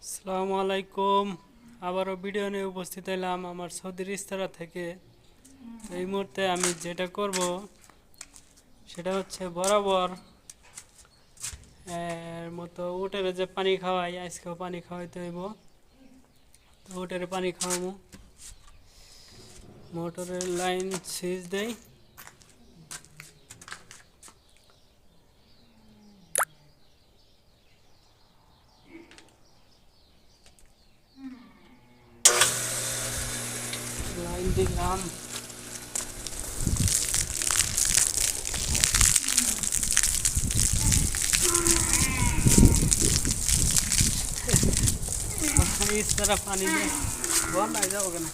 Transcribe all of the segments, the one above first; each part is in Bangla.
আসসালামু আলাইকুম। আবারও ভিডিও নিয়ে উপস্থিত হলাম আমার সৌদির ইস্তারা থেকে। এই মুহূর্তে আমি যেটা করব সেটা হচ্ছে বরাবর এর মতো উটের যে পানি খাওয়াই, আজকেও পানি খাওয়াইতে হইব। তো উটের পানি খাওয়াবো, মোটরের লাইন সুইচ দেই। লাইন দিলাম। इस तरह पानी में बहुत आ जाओगे ना।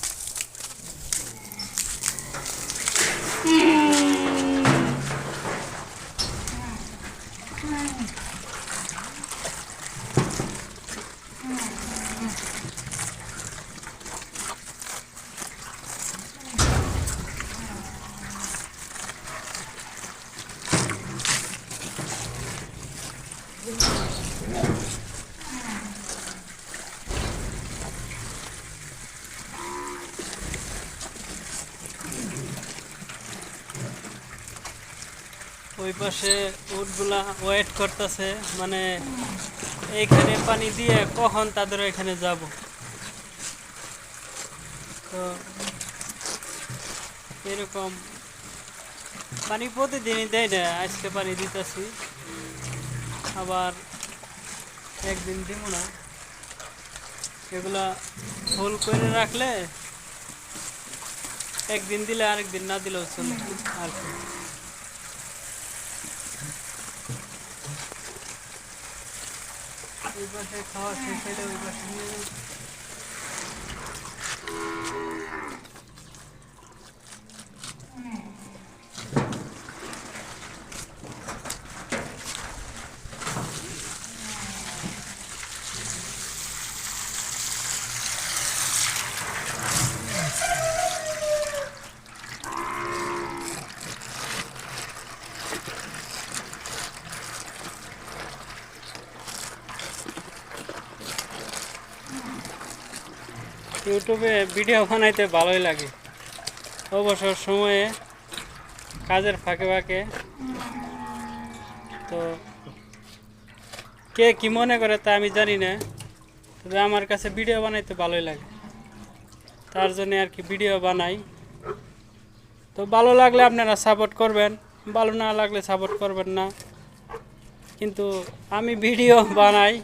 ওই পাশে উটগুলা ওয়েট করতেছে, মানে এইখানে পানি দিয়ে কখন তাদের এখানে যাব। তো এরকম পানি প্রতিদিনই দেয় না, আজকে পানি দিতেছি, আবার একদিন দিব না। এগুলা ফুল করে রাখলে একদিন দিলে আরেকদিন না দিলেও চলে আর কি। ওই পাশে খাওয়া শেষ হলে ওই পাশে নিয়ে যাই। ইউটিউবে ভিডিও বানাইতে ভালোই লাগে, অবসর সময়ে কাজের ফাঁকে ফাঁকে। তো কে কি মনে করে তা আমি জানি না, তবে আমার কাছে ভিডিও বানাইতে ভালোই লাগে, তার জন্য আর কি ভিডিও বানাই। তো ভালো লাগলে আপনারা সাপোর্ট করবেন, ভালো না লাগলে সাপোর্ট করবেন না, কিন্তু আমি ভিডিও বানাবই।